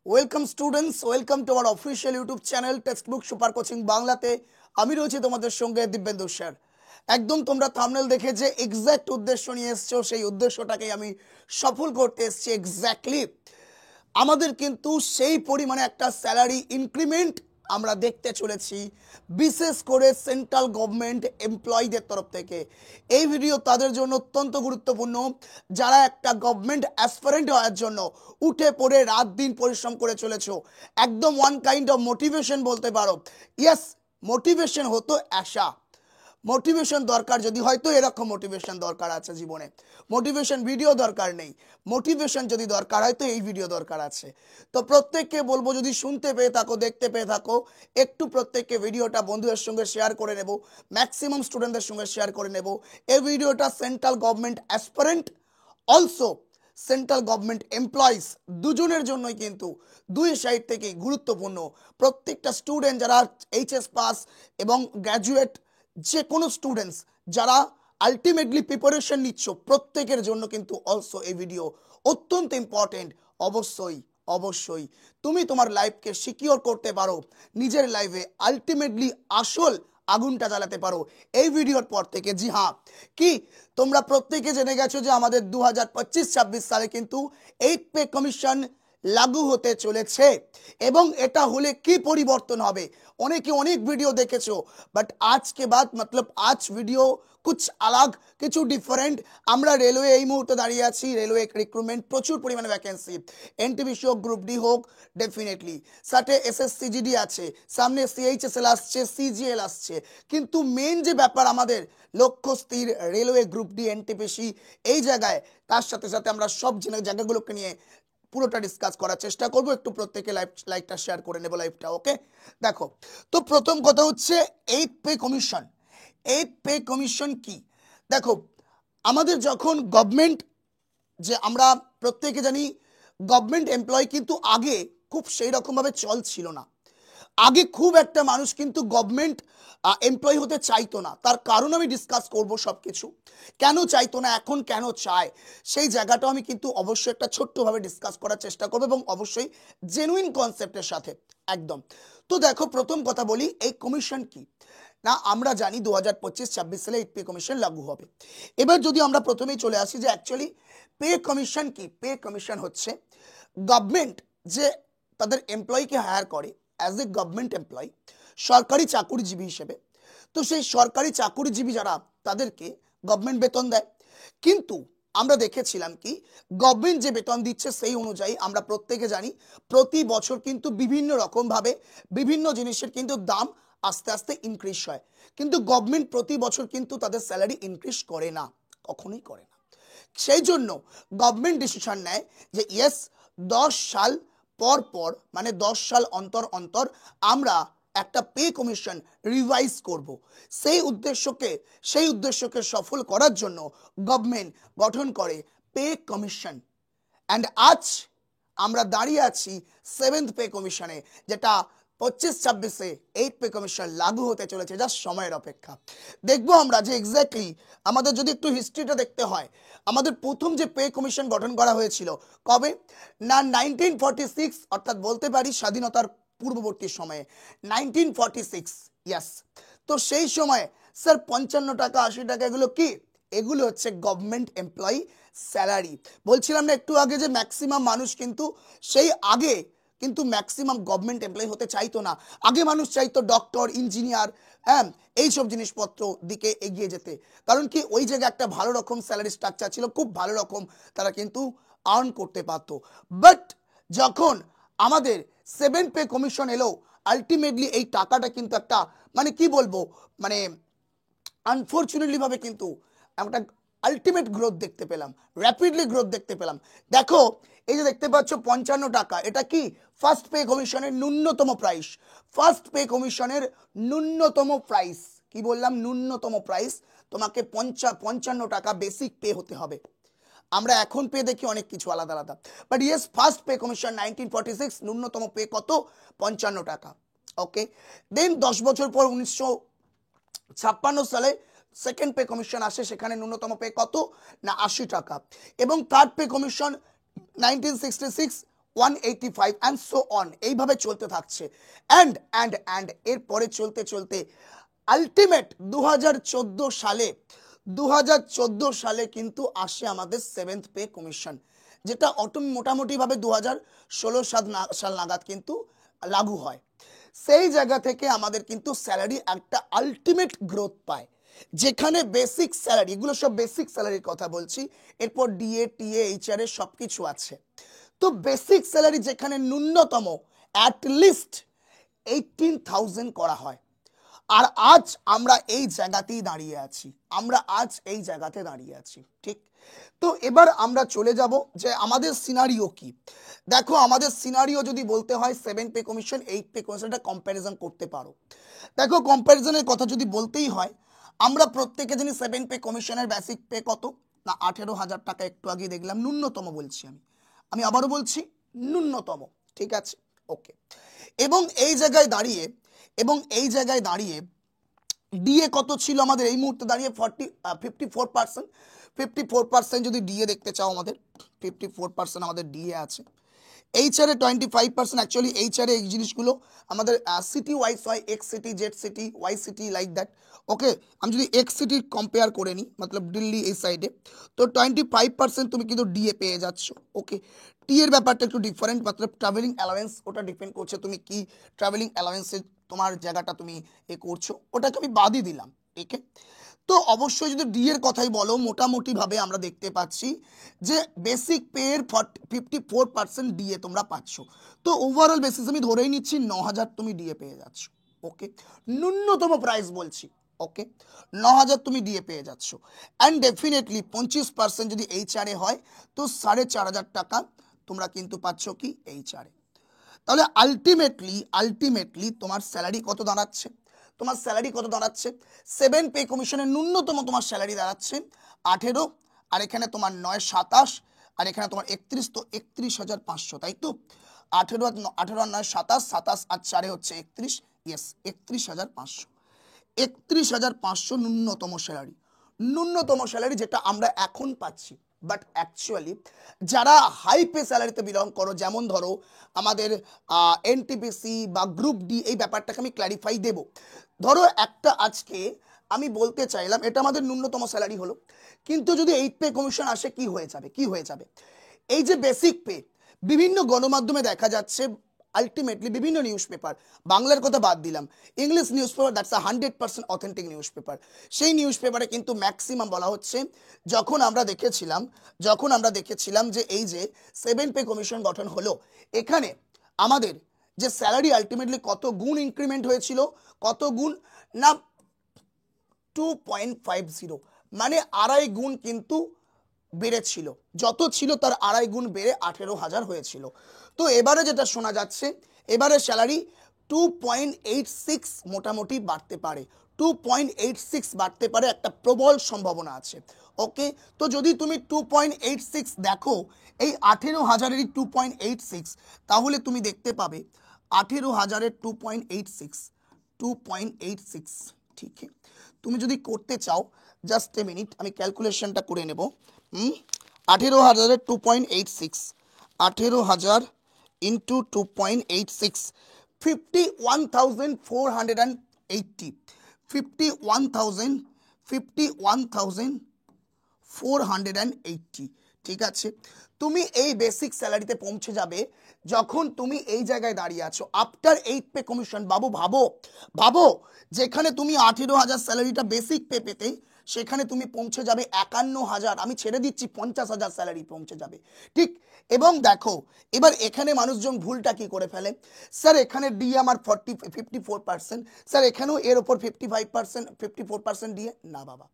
Welcome students, welcome to our official YouTube channel textbook super coaching বাংলাতে। আমি রয়েছি তোমাদের সঙ্গে দিব্যেন্দু স্যার। একদম তোমরা থাম্বনেল দেখে যে এক্স্যাক্ট উদ্দেশ্য নিয়ে এসছো, সেই উদ্দেশ্যটাকে আমি সফল করতে এসেছি। এক্স্যাক্টলি আমাদের কিন্তু সেই পরিমাণে একটা স্যালারি ইনক্রিমেন্ট আমরা দেখতে চলেছি, বিশেষ করে সেন্ট্রাল গভর্নমেন্ট এমপ্লয়ীদের তরফ থেকে। এই ভিডিও তাদের জন্য অত্যন্ত গুরুত্বপূর্ণ যারা একটা গভর্নমেন্ট অ্যাসপারেন্ট হওয়ার জন্য উঠে পড়ে রাত দিন পরিশ্রম করে চলেছো। একদম ওয়ান কাইন্ড অফ মোটিভেশন বলতে পারো। ইয়েস, মোটিভেশন হতো আশা, মোটিভেশন দরকার। যদি হয়তো এরকম মোটিভেশন দরকার আছে জীবনে, মোটিভেশন ভিডিও দরকার নেই, মোটিভেশন যদি দরকার হয় তো এই ভিডিও দরকার আছে। তো প্রত্যেককে বলবো, যদি শুনতে পেয়ে থাকো, দেখতে পেয়ে থাকো, একটু প্রত্যেককে ভিডিওটা বন্ধুদের সঙ্গে শেয়ার করে নেব, ম্যাক্সিমাম স্টুডেন্টদের সঙ্গে শেয়ার করে নেব। এই ভিডিওটা central government aspirant also central government employees দুজনের জন্যই কিন্তু দুই সাইড থেকেই গুরুত্বপূর্ণ। প্রত্যেকটা স্টুডেন্ট যারা এইচএস পাস এবং গ্র্যাজুয়েট, যে কোনো স্টুডেন্টস যারা আলটিমেটলি প্রিপারেশন নিচ্ছ, প্রত্যেকের জন্য কিন্তু অলসো এই ভিডিও অত্যন্ত ইম্পর্টেন্ট। অবশ্যই অবশ্যই তুমি তোমার লাইফকে সিকিওর করতে পারো, নিজের লাইফে আলটিমেটলি আসল আগুনটা জ্বালাতে পারো এই ভিডিওর পর থেকে। জি হ্যাঁ, কি তোমরা প্রত্যেকে জেনে গেছো যে আমাদের 2025-26 সালে কিন্তু 8 পে কমিশন লাগু হতে চলেছে। এবং এটা হলে কি পরিবর্তন হবে, অনেকে অনেক ভিডিও দেখেছো, বাট আজ के बाद मतलब आज वीडियो कुछ अलग, কিছু ডিফারেন্ট। আমরা রেলওয়ে এই মুহূর্তে দাঁড়িয়ে আছি, রেলওয়ে রিক্রুটমেন্ট প্রচুর পরিমাণে ভ্যাকেন্সি, এনটিপিসি হোক, গ্রুপ ডি হোক, ডেফিনেটলি সাথে এসএসসিজিডি আছে, সামনে সিএইচএসএল আসছে, সিজিএল আসছে। কিন্তু মেন যে ব্যাপার আমাদের লক্ষ্য স্থির রেলওয়ে, গ্রুপ ডি, এনটিপিসি, এই জায়গায় তার সাথে সাথে আমরা সব জায়গাগুলোকে নিয়ে পুরোটা ডিসকাস করার চেষ্টা করব। একটু প্রত্যেকে লাইভটা শেয়ার করে নেব, লাইভটা। ওকে, দেখো তো প্রথম কথা হচ্ছে 8 পে কমিশন। 8 পে কমিশন কি? দেখো, আমাদের যখন গভর্নমেন্ট, যে আমরা প্রত্যেকে জানি গভর্নমেন্ট এমপ্লয় কিন্তু আগে খুব সেই রকমভাবে চল ছিল না। আগে খুব একটা মানুষ কিন্তু গভর্নমেন্ট এমপ্লয়ি হতে চাইতো না। তার কারণ আমি ডিসকাস করব সবকিছু, কেন চাইতো না, এখন কেন চায়, সেই জায়গাটাও আমি কিন্তু অবশ্যই একটা ছোট্টভাবে ডিসকাস করার চেষ্টা করবো, এবং অবশ্যই জেনুইন কনসেপ্টের সাথে একদম। তো দেখো, প্রথম কথা বলি, এই কমিশন কি না, আমরা জানি 2025-26 সালে 8 পে কমিশন লাগু হবে। এবার যদি আমরা প্রথমেই চলে আসি যে অ্যাকচুয়ালি পে কমিশন কি। পে কমিশন হচ্ছে গভর্নমেন্ট যে তাদের এমপ্লয়িকে হায়ার করে অ্যাজ এ গভর্নমেন্ট এমপ্লয়ি, সরকারি চাকুরিজীবী হিসেবে। তো সেই সরকারি চাকুরিজীবী যারা, তাদেরকে গভর্নমেন্ট বেতন দেয়। কিন্তু আমরা দেখেছিলাম কি, গভর্নমেন্ট যে বেতন দিচ্ছে সেই অনুযায়ী আমরা প্রত্যেকে জানি প্রতি বছর কিন্তু বিভিন্ন রকমভাবে বিভিন্ন জিনিসের কিন্তু দাম আস্তে আস্তে ইনক্রিজ হয়। কিন্তু গভর্নমেন্ট প্রতি বছর কিন্তু তাদের স্যালারি ইনক্রিজ করে না, কখনোই করে না। সেই জন্য গভর্নমেন্ট ডিসিশন নেয় যে ইয়েস, 10 সাল পর পর, মানে 10 সাল অন্তর অন্তর আমরা একটা পে কমিশন রিভাইজ করব। সেই উদ্দেশ্যকে সফল করার জন্য গভর্নমেন্ট গঠন করে পে কমিশন। অ্যান্ড আজ আমরা দাঁড়িয়ে আছি 7th পে কমিশনে, যেটা 25-26-এ 8 পে কমিশন লাগু হতে চলেছে, যা সময়ের অপেক্ষা। দেখবো আমরা যে এক্স্যাক্টলি আমাদের যদি একটু হিস্ট্রিটা দেখতে হয়, আমাদের প্রথম যে পে কমিশন গঠন করা হয়েছিল কবে না, 1946, অর্থাৎ বলতে পারি স্বাধীনতার পূর্ববর্তী সময়ে, 1946। ইয়াস, তো সেই সময় স্যার 55 টাকা 80 টাকা এগুলো কি? এগুলো হচ্ছে গভর্নমেন্ট এমপ্লয়ি স্যালারি। বলছিলাম না একটু আগে যে ম্যাক্সিমাম মানুষ কিন্তু সেই আগে কিন্তু ম্যাক্সিমাম গভর্নমেন্ট এমপ্লয়ি হতে চাইতো না। আগে মানুষ চাইতো ডক্টর, ইঞ্জিনিয়ার, হ্যাঁ, এইসব জিনিসপত্র দিকে এগিয়ে যেতে। কারণ কি, ওই জায়গায় একটা ভালো রকম স্যালারি স্ট্রাকচার ছিল, খুব ভালো রকম তারা কিন্তু আর্ন করতে পারতো। বাট যখন আমাদের 7 পে কমিশন এলো, আলটিমেটলি এই টাকাটা কিন্তু একটা, মানে কি বলবো, মানে আনফরচুনেটলি ভাবে কিন্তু একটা আলটিমেট গ্রোথ দেখতে পেলাম, র্যাপিডলি গ্রোথ দেখতে পেলাম। দেখো, এই যে দেখতে পাচ্ছ 55 টাকা, এটা কি ফার্স্ট পে কমিশনের ন্যূনতম প্রাইস। ফার্স্ট পে কমিশনের ন্যূনতম প্রাইস, কি বললাম, ন্যূনতম প্রাইস। তোমাকে 55 টাকা বেসিক পে হতে হবে। আমরা এখন পে দেখি অনেক কিছু আলাদা আলাদা, but yes, first pay commission 1946, ন্যূনতম পে কত? 55 টাকা। ওকে, দেন 10 বছর পর 1956 সালে সেকেন্ড পে কমিশন আসে, সেখানে ন্যূনতম পে কত না 80 টাকা। এবং third pay commission 1966, 185 and so on, এইভাবে চলতে থাকছে। অ্যান্ড এরপরে চলতে চলতে আলটিমেট 2014 সালে কিন্তু আসে আমাদের 7th পে কমিশন, যেটা মোটামুটিভাবে 2016 সাল নাগাদ কিন্তু লাগু হয়। সেই জায়গা থেকে আমাদের কিন্তু স্যালারি একটা আলটিমেট গ্রোথ পায়, যেখানে বেসিক স্যালারি, এগুলো সব বেসিক স্যালারির কথা বলছি, এরপর ডিএ টিএ এইচআরএ সব কিছু আছে। তো বেসিক স্যালারি যেখানে ন্যূনতম অ্যাটলিস্ট 18,000 করা হয়, আর আজ আমরা এই জায়গাতেই দাঁড়িয়ে আছি, ঠিক। তো এবার আমরা চলে যাব যে আমাদের সিনারিও কি। দেখো, আমাদের সিনারিও যদি বলতে হয় 7 পে কমিশন 8 পে কমিশনটা কম্প্যারিজন করতে পারো। দেখো, কম্প্যারিজনের কথা যদি বলতেই হয়, আমরা প্রত্যেকে জানি 7 পে কমিশনের বেসিক পে কত না 18,000 টাকা। একটু আগে দেখলাম, ন্যূনতম বলছি আমি আবারও বলছি ন্যূনতম, ঠিক আছে, ওকে। এবং এই জায়গায় দাঁড়িয়ে ডিএ কত ছিল আমাদের এই মুহূর্তে দাঁড়িয়ে 54%। যদি ডিএ দেখতে চাও, আমাদের 54% আমাদের ডিএ আছে। এইচআরে 25%। অ্যাকচুয়ালি এইচআরে এই জিনিসগুলো আমাদের সিটি ওয়াইজ হয়, X city, Z city, Y city, like that, okay. আমি যদি এক্স সিটি কম্পেয়ার করে নিই, মতলব দিল্লি এই সাইডে, তো 25% তুমি কিন্তু ডিএ পেয়ে যাচ্ছ, ওকে। টি এর ব্যাপারটা একটু ডিফারেন্ট, মতলব ট্রাভেলিং অ্যালাওয়েন্স, ওটা ডিপেন্ড করছে তুমি কি ট্রাভেলিং অ্যালাওয়েন্সে তোমার জায়গাটা তুমি করছো, ওটাকে আমি বাদই দিলাম, ঠিক আছে। তো অবশ্যই যদি ডি এর কথাই বলো, মোটামুটিভাবে আমরা দেখতে পাচ্ছি যে বেসিক পে এর 54% ডিএ তোমরা পাচ্ছ। তো ওভারঅল বেসিস আমি ধরেই নিচ্ছি 9,000 তুমি ডিএ পেয়ে যাচ্ছ, ওকে। ন্যূনতম প্রাইস বলছি, ওকে, 9,000 তুমি ডিএ পেয়ে যাচ্ছ। অ্যান্ড ডেফিনেটলি 25% যদি এইচআরএ হয়, তো 4,500 টাকা তোমরা কিন্তু পাচ্ছ কি এইচআরএ। তাহলে আলটিমেটলি তোমার স্যালারি কত দাঁড়াচ্ছে? 7 পে কমিশনের ন্যূনতম তোমার স্যালারি দাঁড়াচ্ছে 18, আর এখানে তোমার 9 27, আর এখানে তোমার 31, তো 31,500, তাই তো। 18 আর 9 27, 27 আর 4 হচ্ছে 31, ইয়েস 31,500। 31,500 ন্যূনতম স্যালারি যেটা আমরা এখন পাচ্ছি। বাট অ্যাকচুয়ালি যারা হাই পে স্যালারিতে বিলং করো, যেমন ধরো আমাদের এনটিপিসি বা গ্রুপ ডি, এই ব্যাপারটাকে আমি ক্ল্যারিফাই দেব। ধরো একটা আজকে আমি বলতে চাইলাম এটা আমাদের ন্যূনতম স্যালারি হলো, কিন্তু যদি 8 পে কমিশন আসে কি হয়ে যাবে? এই যে বেসিক পে, বিভিন্ন গণমাধ্যমে দেখা যাচ্ছে, আলটিমেটলি বিভিন্ন নিউজ পেপার, বাংলার কথা বাদ দিলাম, English news paper, that's 100% authentic news paper, সেই নিউজ পেপারে কিন্তু ম্যাক্সিমাম বলা হচ্ছে, যখন আমরা দেখেছিলাম যে এই যে 7 পে কমিশন গঠন হলো, এখানে আমাদের যে স্যালারি আলটিমেটলি কত গুণ ইনক্রিমেন্ট হয়েছিল, কত গুণ না 2.50, মানে 2.5 গুণ কিন্তু বেড়েছিল, যত ছিল তার 2.5 গুণ বেড়ে 18,000 হয়েছিল। তো এবারে যেটা শোনা যাচ্ছে, এবারে স্যালারি 2.86 মোটামুটি বাড়তে পারে, 2.86 বাড়তে পারে, একটা প্রবল সম্ভাবনা আছে, ওকে। তো যদি তুমি 2.86 দেখো, এই 18,000-এরই 2.86, তাহলে তুমি দেখতে পাবে 18,000-এর 2.86, ঠিক আছে। তুমি যদি করতে চাও, জাস্ট এ মিনিট, আমি ক্যালকুলেশনটা করে নেব। 18,000-এর 2.86, 18,000 ইন্টু 2.86, 51,480, 51,480, ঠিক আছে। তুমি এই বেসিক স্যালারিতে পৌঁছে যাবে যখন তুমি এই জায়গায় দাঁড়িয়ে আছো আফটার 8 পে কমিশন। ভাবো যেখানে তুমি 18,000 স্যালারিটা বেসিক পে পেতে, সেখানে তুমি পৌঁছে যাবে 51,000, আমি ছেড়ে দিচ্ছি 50,000 স্যালারি পৌঁছে যাবে, ঠিক। এবং দেখো, এবার এখানে মানুষজন ভুলটা কি করে ফেলে, স্যার এখানে ডি আমার 54%, স্যার এখানেও এর ওপর 54% ডিএ, না বাবা,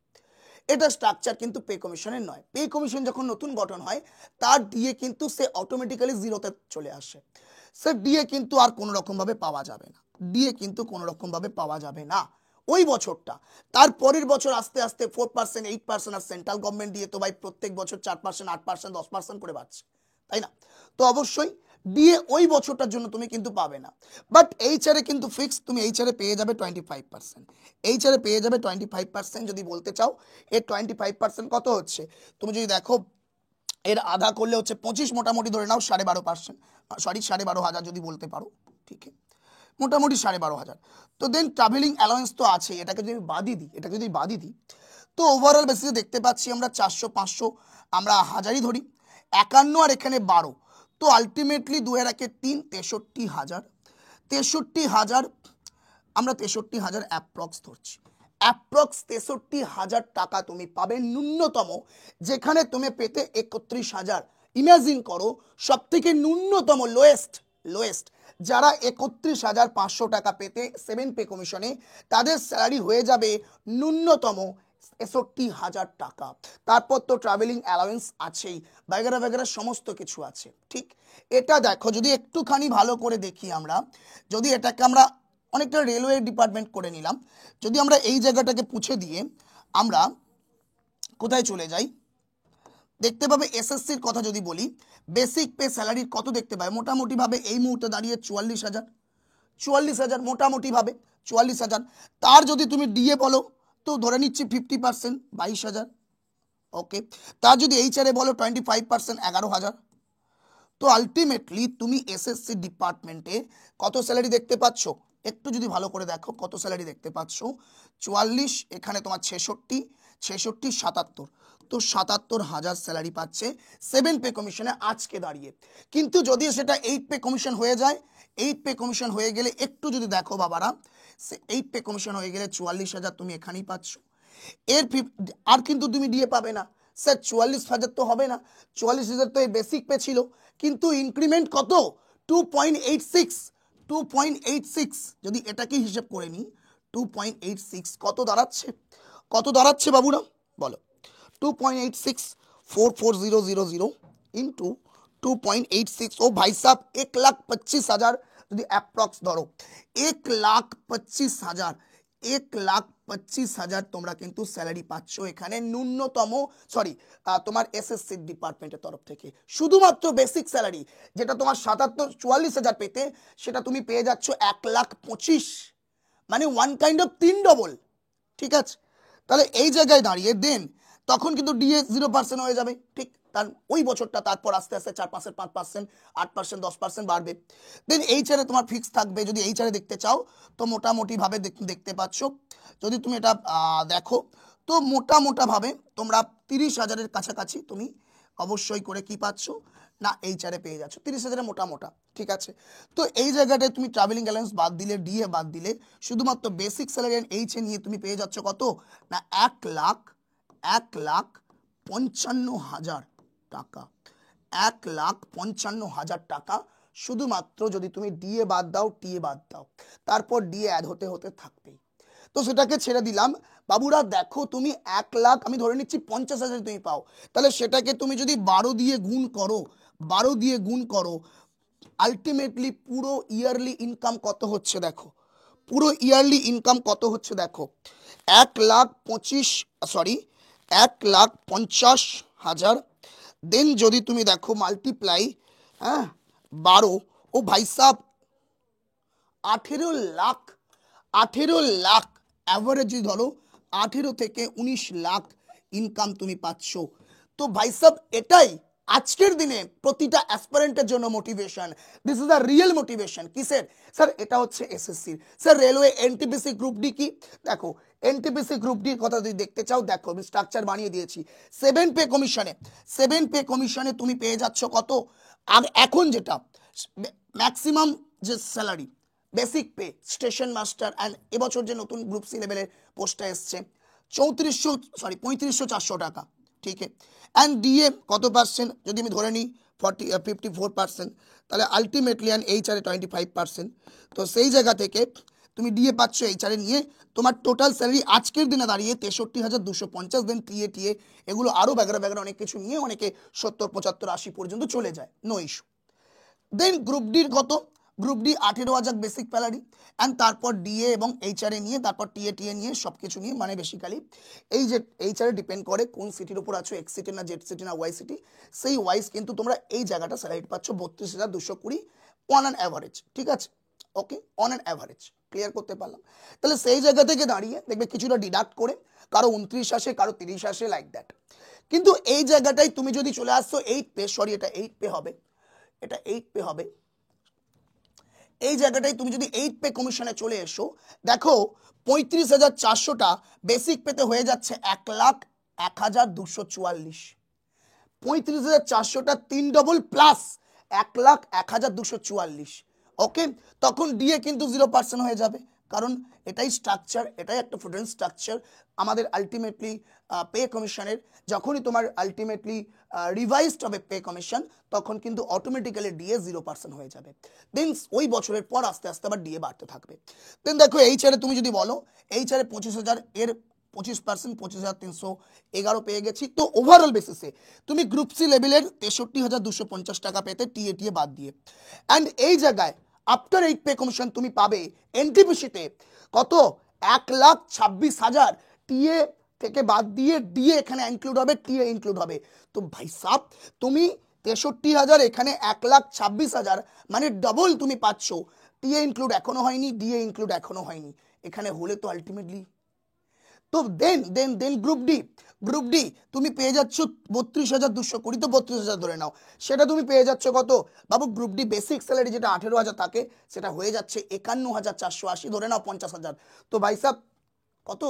এটা স্ট্রাকচার কিন্তু পে কমিশনের নয়। পে কমিশন যখন নতুন গঠন হয়, তার ডিএ কিন্তু সে অটোমেটিক্যালি জিরোতে চলে আসে, স্যার ডিএ কিন্তু আর কোনো রকমভাবে পাওয়া যাবে না, ওই বছরটা। তার পরের বছর আস্তে আস্তে 4%, 8%, আর সেন্ট্রাল গভর্নমেন্ট দিয়ে তো ভাই প্রত্যেক বছর 4%, 8%, 10% করে বাড়ছে, তাই না। তো অবশ্যই ডিএ ওই বছরটার জন্য তুমি কিন্তু পাবে না, বাট এইচআরে কিন্তু ফিক্স, তুমি এইচআরে পেয়ে যাবে 25%। যদি বলতে চাও এর 25% কত হচ্ছে, তুমি যদি দেখো এর আধা করলে হচ্ছে 25, মোটামুটি ধরে নাও 12.5%, সরি 12,500 যদি বলতে পারো, ঠিক আছে, মোটামুটি 12,500। তো দেন ট্রাভেলিং অ্যালাউন্স তো আছে, এটাকে যদি বাদই দিই তো ওভারঅল বেসিসে দেখতে পাচ্ছি আমরা 400, 500 আমরা হাজারই ধরি, 51 আর এখানে 12, তো আলটিমেটলি 2 × 3 63,000, আমরা 63,000 অ্যাপ্রক্স ধরছি, অ্যাপ্রক্স 63,000 টাকা তুমি পাবে ন্যূনতম, যেখানে তুমি পেতে 31,000। ইমাজিন করো, সব থেকে ন্যূনতম লোয়েস্ট যারা 31,500 টাকা পেতে 7 পে কমিশনে, তাদের স্যালারি হয়ে যাবে ন্যূনতম 63,000 টাকা। তারপর তো ট্রাভেলিং অ্যালাউন্স আছেই, বাগেরা সমস্ত কিছু আছে, ঠিক। এটা দেখো, যদি একটুখানি ভালো করে দেখি আমরা, যদি এটাকে আমরা অনেকটা রেলওয়ে ডিপার্টমেন্ট করে নিলাম, যদি আমরা এই জায়গাটাকে পুছে দিয়ে আমরা কোথায় চলে যাই, দেখতে পাবে এসএসসির কথা যদি বলি, বেসিক পে স্যালারির কত দেখতে পাবে মোটামুটিভাবে এই মুহূর্তে দাঁড়িয়ে 44,000, মোটামুটিভাবে 44,000। তার যদি তুমি ডিএ বলো তো ধরে নিচ্ছি 50%, 22,000, ওকে। তার যদি এইচআরে বলো 25%, 11,000। তো আলটিমেটলি তুমি এসএসসি ডিপার্টমেন্টে কত স্যালারি দেখতে পাচ্ছ, একটু যদি ভালো করে দেখো কত স্যালারি দেখতে পাচ্ছ, 44, এখানে তোমার 66, 77, তো 77,000 স্যালারি পাচ্ছে 7 পে কমিশনে আজকে দাঁড়িয়ে। কিন্তু যদি সেটা 8 পে কমিশন হয়ে যায়, 8 পে কমিশন হয়ে গেলে একটু যদি দেখো বাবারা, 8 পে কমিশন হয়ে গেলে 44,000 তুমি এখানেই পাচ্ছ। এর আর কিন্তু তুমি ডিএ পাবে না স্যার, 44,000 তো হবে না, 44,000 তো এই বেসিক পে ছিল, কিন্তু ইনক্রিমেন্ট কত 2.86, যদি এটাকে হিসেব করে নিই 2.86 কত দাঁড়াচ্ছে বাবুরা বলো, 2.86 44000 ইন্টু 2.86, ও ভাই সাহ 1,25,000 যদি অ্যাপ্রক্স ধরো, 1,25,000 তোমরা কিন্তু স্যালারি পাচ্ছ এখানে ন্যূনতম, সরি তোমার এসএসসি ডিপার্টমেন্টের তরফ থেকে। শুধুমাত্র বেসিক স্যালারি যেটা তোমার 44,000 পেতে, সেটা তুমি পেয়ে যাচ্ছ 1,25,000, মানে ওয়ান কাইন্ড অফ 3 ডবল, ঠিক আছে। তাহলে এই জায়গায় দাঁড়িয়ে দেন তখন কিন্তু ডিএ 0% হয়ে যাবে, ঠিক। তার ওই বছরটা তারপর আস্তে আস্তে 4%, 5%, 8%, 10% বাড়বে। দেন এইচআরে তোমার ফিক্স থাকবে, যদি এইচআরে দেখতে চাও তো মোটামুটিভাবে দেখতে পাচ্ছ, যদি তুমি এটা দেখো তো মোটাভাবে তোমরা 30,000-এর কাছাকাছি তুমি অবশ্যই করে কি পাচ্ছ না এইচআরে পেয়ে যাচ্ছ, 30,000-এ মোটা, ঠিক আছে। তো এই জায়গাটায় তুমি ট্রাভেলিং অ্যালাউন্স বাদ দিলে, ডিএ বাদ দিলে, শুধুমাত্র বেসিক স্যালারি এন্ড এইচএ নিয়ে তুমি পেয়ে যাচ্ছ কত না 1,55,000 টাকা, 1,55,000 টাকা, শুধুমাত্র যদি তুমি ডিএ বাদ দাও, টিএ বাদ দাও, তারপর ডিএ অ্যাড হতে থাকবেই। তো সেটাকে ছেড়ে দিলাম বাবুরা। দেখো তুমি 1,00,000, আমি ধরে নিচ্ছি 50,000 তুমি পাও, তাহলে সেটাকে তুমি যদি 12 দিয়ে গুণ করো, আলটিমেটলি পুরো ইয়ারলি ইনকাম কত হচ্ছে দেখো, 1,50,000। দেন যদি তুমি দেখো মাল্টিপ্লাই 12, ও ভাই সাহ 18 লাখ অ্যাভারেজ যদি ধরো 18 থেকে 19 লাখ ইনকাম তুমি পাচ্ছ। তো ভাই সাহ এটাই আজকের দিনে প্রতিটা অ্যাসপারেন্টের জন্য motivation. This is the real motivation. কিসের স্যার? এটা হচ্ছে এসএসসির। Sir railway NTPC group D কি? দেখো এনটিপিসি গ্রুপ ডির কথা যদি দেখতে চাও, দেখো আমি স্ট্রাকচার বানিয়ে দিয়েছি। 7 পে কমিশনে তুমি পেয়ে যাচ্ছ কত, আর এখন যেটা ম্যাক্সিমাম যে salary basic pay station master and এবছর যে নতুন গ্রুপ সি লেভেলের পোস্টটা এসছে 35,400 টাকা, ঠিক আছে। অ্যান্ড ডিএ কত পার্সেন্ট যদি আমি ধরে নিই 54%, তাহলে আলটিমেটলি অ্যান্ড এইচআরে 25%। তো সেই জায়গা থেকে তুমি ডিএ পাচ্ছ এইচআরে নিয়ে, তোমার টোটাল স্যালারি আজকের দিনে দাঁড়িয়ে 63,250। দেন টিএ এগুলো আরও ব্যাগরা অনেক কিছু নিয়ে অনেকে 70, 75, 80 পর্যন্ত চলে যায়, নো ইস্যু। দেন গ্রুপ ডির কত? Group D 18,000 basic salary, and তারপর ডিএ এবং এইচআরএ নিয়ে, তারপর টিএ নিয়ে সব কিছু নিয়ে, মানে বেসিক্যালি এই যে এইচআরএ ডিপেন্ড করে কোন সিটির উপর আছো, এক্স সিটি না জেড সিটি না ওয়াই সিটি, সেই ওয়াইজ কিন্তু তোমরা এই জায়গাটা স্যালারি পাচ্ছ 32,220 অন অ্যান অ্যাভারেজ, ঠিক আছে। ওকে, অন অ্যান অ্যাভারেজ ক্লিয়ার করতে পারলাম। তাহলে সেই জায়গা থেকে দাঁড়িয়ে দেখবে কিছুটা ডিডাক্ট করে কারো 29 আসে, কারো 30 আসে, লাইক দ্যাট। কিন্তু এই জায়গাটাই তুমি যদি চলে আসছো 8 পে, সরি এটা 8 পে হবে, এটা 8 পে হবে, এই জায়গাটাই তুমি যদি 8 পে কমিশনে চলে এসো, দেখো 35,400টা বেসিক পেতে হয়ে যাচ্ছে 1,01,244। 35,400টা 3 ডবল প্লাস 1,01,244। ওকে, তখন ডিএ কিন্তু 0% হয়ে যাবে, কারণ এটাই স্ট্রাকচার, এটাই একটা ফুডেন্ট স্ট্রাকচার আমাদের আলটিমেটলি পে কমিশনের। যখনই তোমার আলটিমেটলি রিভাইজড হবে পে কমিশন, তখন কিন্তু অটোমেটিক্যালি ডিএ 0% হয়ে যাবে। দেন ওই বছরের পর আস্তে আস্তে আবার ডিএ বাড়তে থাকবে। দেন দেখো এইচআরে তুমি যদি বলো, এইচআরে 25,000 এর 25% 25,311 পেয়ে গেছি। তো ওভারঅল বেসিসে তুমি গ্রুপ সি লেভেলের 63,250 টাকা পেতে টিএ বাদ দিয়ে, অ্যান্ড এই জায়গায় আফটার 8 পে কমিশন তুমি পাবে এনটিপিসিতে কত, 1,26,000 টিএ থেকে বাদ দিয়ে ডিএ এখানে ইনক্লুড হবে, টিএ ইনক্লুড হবে। তো ভাই সাব তুমি 63,000 এখানে 1,26,000 মানে ডবল তুমি পাচ্ছ। টিএ ইনক্লুড এখনো হয়নি, ডিএ ইনক্লুড এখনো হয়নি, এখানে হলে তো আলটিমেটলি। তো দেন গ্রুপ ডি তুমি পেয়ে যাচ্ছ 32,220, তো 32,000 ধরে নাও, সেটা তুমি পেয়ে যাচ্ছ কত বাবু, গ্রুপ ডি বেসিক স্যালারি যেটা 18,000 থাকে সেটা হয়ে যাচ্ছে 51,480, ধরে নাও 50,000। তো ভাই সাহেব কত,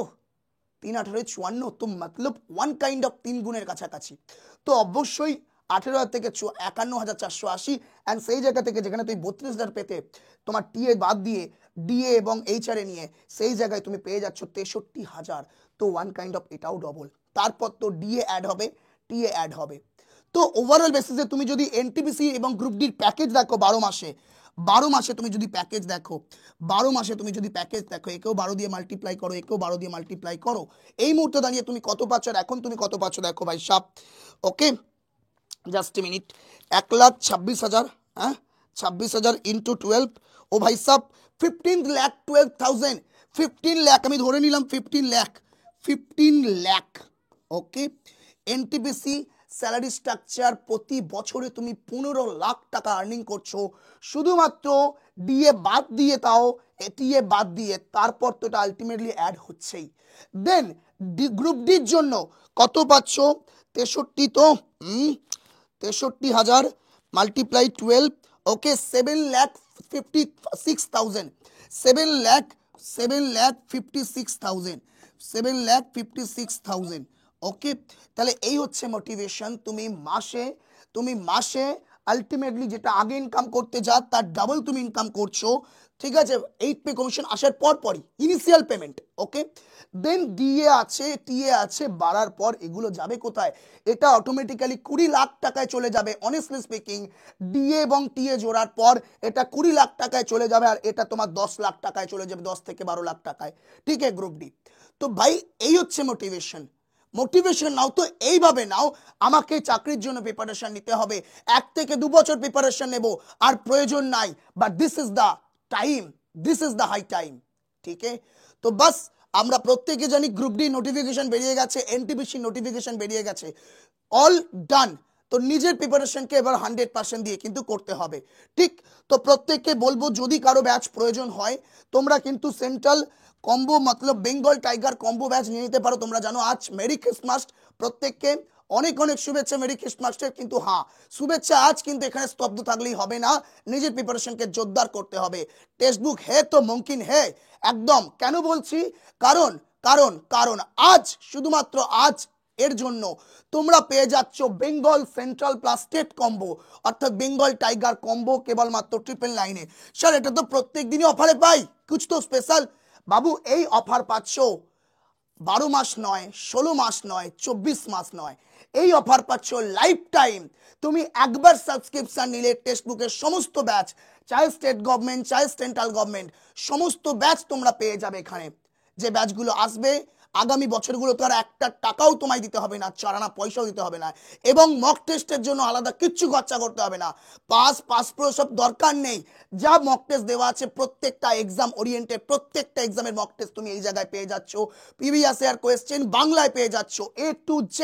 3,18,54, তো মতলব ওয়ান কাইন্ড অফ 3 গুণের কাছাকাছি। তো অবশ্যই 18,000 থেকে 51,480, অ্যান্ড সেই জায়গা থেকে যেখানে তুমি 32,000 পেতে তোমার টিএ বাদ দিয়ে ডিএ এবং এইচআরএ নিয়ে, সেই জায়গায় তুমি পেয়ে যাচ্ছ 63,000। তো ওয়ান কাইন্ড অফ এটাও ডবল, তারপর তো ডিএ অ্যাড হবে, টিএ অ্যাড হবে। তো ওভারঅল বেসিসে তুমি যদি এনটিপিসি এবং গ্রুপ ডির প্যাকেজ দেখো 12 মাসে তুমি যদি প্যাকেজ দেখো, 12 মাসে তুমি যদি প্যাকেজ দেখো, একেও 12 দিয়ে মাল্টিপ্লাই করো, একেও 12 দিয়ে মাল্টিপ্লাই করো, এই মুহূর্তে দাঁড়িয়ে তুমি কত পাচ্ছ, আর এখন তুমি কত পাচ্ছ দেখো ভাই সাপ। ওকে, জাস্ট এ মিনিট, 1,26,000, হ্যাঁ 26,000 ইন্টু 12, ও ভাই সাব 15,12,000, 15 লাখ আমি ধরে নিলাম, 15 লাখ। ওকে, এনটিপিসি স্যালারি স্ট্রাকচার প্রতি বছরে তুমি 15 লাখ টাকা আর্নিং করছো শুধুমাত্র ডিএ বাদ দিয়ে, তাও এটিএ বাদ দিয়ে, তারপর তো এটা আলটিমেটলি অ্যাড হচ্ছেই। দেন গ্রুপ ডির জন্য কত পাচ্ছ, 63, তো 63,000 মাল্টিপ্লাই 12, ওকে 7,56,000, 7,56,000, 7,56,000। ওকে, তাহলে এই হচ্ছে মোটিভেশন। তুমি মাসে আলটিমেটলি যেটা আগে ইনকাম করতে যা তার ডাবল তুমি ইনকাম করছো, ঠিক আছে, 8 পে কমিশন আসার পরই ইনিশিয়াল পেমেন্ট। ওকে, দেন ডিএ আছে, টিএ আছে, বাড়ার পর এগুলো যাবে কোথায়, এটা অটোমেটিক্যালি 20 লাখ টাকায় চলে যাবে। অনেস্টলি স্পিকিং, ডিএ এবং টিএ জোড়ার পর এটা 20 লাখ টাকায় চলে যাবে, আর এটা তোমার 10 লাখ টাকায় চলে যাবে, 10 থেকে 12 লাখ টাকায়। ঠিক আছে গ্রুপ ডি। তো ভাই এই হচ্ছে মোটিভেশন নাও, তো এইভাবে নাও। আমাকে চাকরির জন্য প্রিপারেশন নিতে হবে, 1 থেকে 2 বছর প্রিপারেশন নেব আর প্রয়োজন নাই, but this is the time, this is the high time. ঠিক আছে, তো বাস আমরা প্রত্যেকে জানি গ্রুপ ডি নোটিফিকেশন বেরিয়ে গেছে, এনটিপিসি নোটিফিকেশন বেরিয়ে গেছে, অল ডান। তো নিজের প্রিপারেশনকে এবার 100% দিয়ে কিন্তু করতে হবে। ঠিক, তো প্রত্যেককে বলবো যদি কারো ব্যাচ প্রয়োজন হয়, তোমরা কিন্তু সেন্ট্রাল কম্বো মতলব বেঙ্গল টাইগার কম্বো ব্যাচ নিয়ে নিতে পারো। তোমরা জানো আজ মেরি ক্রিসমাস, প্রত্যেককে অনেক অনেক শুভেচ্ছা মেরি ক্রিসমাসের। কিন্তু হ্যাঁ, শুভেচ্ছা আজ কিন্তু এখানে স্তব্ধ থাকলেই হবে না, নিজের প্রিপারেশনকে জোরদার করতে হবে। টেক্সট বুক হে তো মুমকিন হে, একদম। কেন বলছি, কারণ কারণ কারণ আজ, শুধুমাত্র আজ এর জন্য তোমরা পেয়ে যাচ্ছ Bengal central plus state combo, অর্থাৎ বেঙ্গল টাইগার কম্বো কেবলমাত্র 999-এ। স্যার এটা তো প্রত্যেক দিনই অফারে পাই, কুছ তো স্পেশাল। বাবু এই অফার পাচ্ছ 12 মাস নয়, 16 মাস নয়, 24 মাস নয়, এই অফার পাচ্ছ লাইফ টাইম। তুমি একবার সাবস্ক্রিপশন নিলে টেক্সট বুকের সমস্ত ব্যাচ, চাहे স্টেট গভর্নমেন্ট চাहे সেন্ট্রাল গভর্নমেন্ট, সমস্ত ব্যাচ তোমরা পেয়ে যাবে এখানে। যে ব্যাচগুলো আসবে আগামী বছরগুলো তো আর একটা টাকাও তোমায় দিতে হবে না, চারানা পয়সাও দিতে হবে না, এবং মক টেস্টের জন্য আলাদা কিচ্ছু খরচা করতে হবে না। পাস প্রো সব দরকার নেই, যা মক টেস্ট দেওয়া আছে প্রত্যেকটা এক্সাম ওরিয়েন্টেড, প্রত্যেকটা এক্সামের মক টেস্ট তুমি এই জায়গায় পেয়ে যাচ্ছ, প্রিভিয়াস ইয়ার কোয়েশ্চেন বাংলায় পেয়ে যাচ্ছ, A to Z,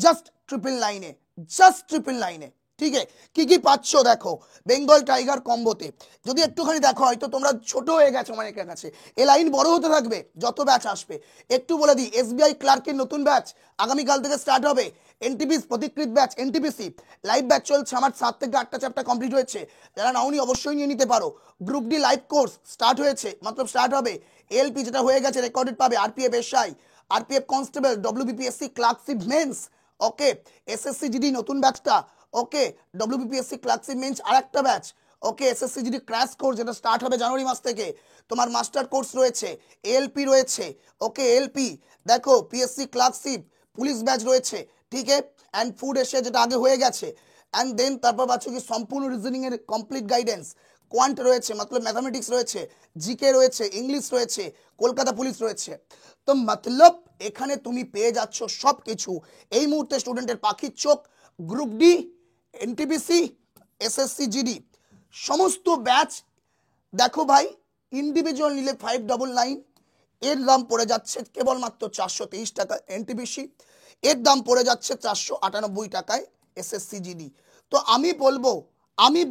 জাস্ট 999-এ, জাস্ট 999-এ। ঠিক আছে, কি পাচ্ছ দেখো বেঙ্গল টাইগার কম্বোতে। যদি একটুখানি দেখো, হয়তো তোমরা ছোট হয়ে গেছো অনেকের কাছে, এ লাইন বড় হতে থাকবে যত ব্যাচ আসবে। একটু বলে দিই, এসবিআই ক্লার্কের নতুন ব্যাচ আগামীকাল থেকে স্টার্ট হবে। এনটিপিসি প্রতিকৃত ব্যাচ, এনটিপিসি লাইভ ব্যাচ চলছে, আমার 7 থেকে 8টা চ্যাপ্টার কমপ্লিট হয়েছে, যারা নাওনি অবশ্যই নিয়ে নিতে পারো। Group D live course start হয়েছে, মতলব স্টার্ট হবে। এলপি যেটা হয়ে গেছে রেকর্ডেড পাবে, RPF SI, RPF constable, WBPSC clerkship mains, okay, SSC GD নতুন ব্যাচটা, ওকে, ডব্লিউবিপিএসসি ক্লার্কশিপ মেন্স আরেকটা batch, okay, SSC GD crash course যেটা স্টার্ট হবে জানুয়ারি মাস থেকে, তোমার মাস্টার কোর্স রয়েছে, এএলপি রয়েছে, ওকে, এলপি দেখো, পিএসসি ক্লার্কশিপ পুলিশ ব্যাচ রয়েছে, ঠিক আছে, অ্যান্ড ফুড এসে যেটা আগে হয়ে গেছে, অ্যান্ড দেন তারপর পাচ্ছ কি সম্পূর্ণ রিজনিং এর কমপ্লিট গাইডেন্স, কোয়ান্ট রয়েছে, মতলব ম্যাথামেটিক্স রয়েছে, জিকে রয়েছে, ইংলিশ রয়েছে, কলকাতা পুলিশ রয়েছে। তো মতলব এখানে তুমি পেয়ে যাচ্ছ সব কিছু। এই মুহূর্তে স্টুডেন্টের পাখির চোখ, group D, NTPC, SSC GD সমস্ত ব্যাচ। দেখো ভাই, ইন্ডিভিজুয়াল নিলে 599, এর দাম পড়ে যাচ্ছে কেবলমাত্র 423 টাকা এনটিপিসি, এর দাম পড়ে যাচ্ছে 498 টাকায় এসএসসি জিডি। তো আমি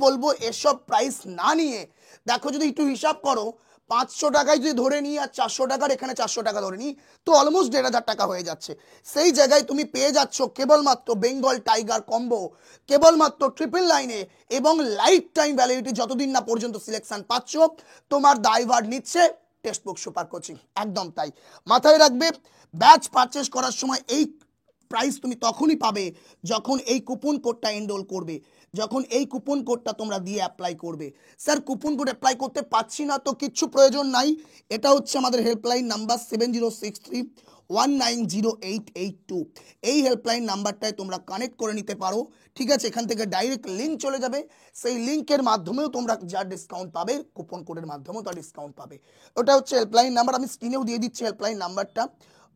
বলবো এসব প্রাইস না নিয়ে, দেখো যদি একটু হিসাব করো, 500 টাকায় যদি ধরে নিই আর 400 টাকার এখানে 400 টাকা ধরে নিই, তো অলমোস্ট 1,500 টাকা হয়ে যাচ্ছে। সেই জায়গায় তুমি পেয়ে যাচ্ছ কেবলমাত্র বেঙ্গল টাইগার কম্বো, কেবলমাত্র ট্রিপল লাইনে, এবং লাইফ টাইম ভ্যালিডিটি যতদিন না পর্যন্ত সিলেকশন পাচ্ছ, তোমার দায়ভার নিচ্ছে টেক্সট বুক সুপার কোচিং। একদম তাই, মাথায় রাখবে, ব্যাচ পারচেস করার সময় এই প্রাইস তুমি তখনই পাবে যখন এই কুপন কোডটা এনরোল করবে, যখন এই কুপন কোডটা তোমরা দিয়ে অ্যাপ্লাই করবে। স্যার কুপন কোড অ্যাপ্লাই করতে পারছি না, তো কিচ্ছু প্রয়োজন নাই। এটা হচ্ছে আমাদের হেল্পলাইন নাম্বার 7063190882, এই হেল্পলাইন নাম্বারটায় তোমরা কানেক্ট করে নিতে পারো, ঠিক আছে। এখান থেকে ডাইরেক্ট লিঙ্ক চলে যাবে, সেই লিঙ্কের মাধ্যমেও তোমরা যা ডিসকাউন্ট পাবে, কুপন কোডের মাধ্যমেও তার ডিসকাউন্ট পাবে। ওটা হচ্ছে হেল্পলাইন নাম্বার, আমি স্ক্রিনেও দিয়ে দিচ্ছি হেল্পলাইন নাম্বারটা,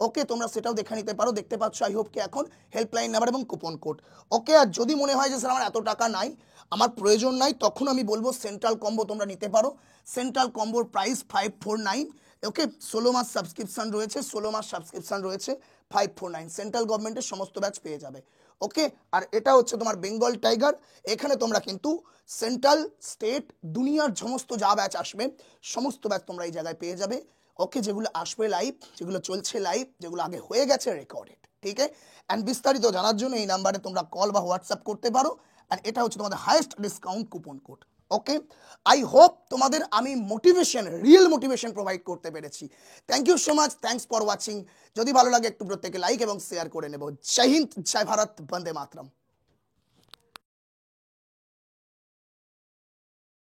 ওকে, তোমরা সেটাও দেখে নিতে পারো, দেখতে পাচ্ছ আই হোপ কি এখন হেল্পলাইন নাম্বার এবং কুপন কোড, ওকে। আর যদি মনে হয় যে স্যার আমার এত টাকা নাই, আমার প্রয়োজন নাই, তখন আমি বলবো সেন্ট্রাল কম্বো তোমরা নিতে পারো। সেন্ট্রাল কম্বোর প্রাইস 549, ওকে, 16 মাস সাবস্ক্রিপশন রয়েছে, 16 মাস সাবস্ক্রিপশন রয়েছে, 549 সেন্ট্রাল গভর্নমেন্টের সমস্ত ব্যাচ পেয়ে যাবে, ওকে। আর এটা হচ্ছে তোমার বেঙ্গল টাইগার, এখানে তোমরা কিন্তু সেন্ট্রাল, স্টেট, দুনিয়ার সমস্ত যা ব্যাচ আসবে সমস্ত ব্যাচ তোমরা এই জায়গায় পেয়ে যাবে, ওকে, যেগুলো আসবে লাইভ, যেগুলো চলছে লাইভ, যেগুলো আগে হয়ে গেছে রেকর্ডেড, ঠিক আছে। অ্যান্ড বিস্তারিত জানার জন্য এই নাম্বারে তোমরা কল বা হোয়াটসঅ্যাপ করতে পারো। অ্যান্ড এটা হচ্ছে তোমাদের highest discount coupon code, okay. I hope তোমাদের আমি মোটিভেশন, রিয়েল মোটিভেশন প্রোভাইড করতে পেরেছি। Thank you so much, thanks for watching. যদি ভালো লাগে একটু প্রত্যেকে লাইক এবং শেয়ার করে নেব। জয় হিন্দ, জয় ভারত, বন্দে মাতরম।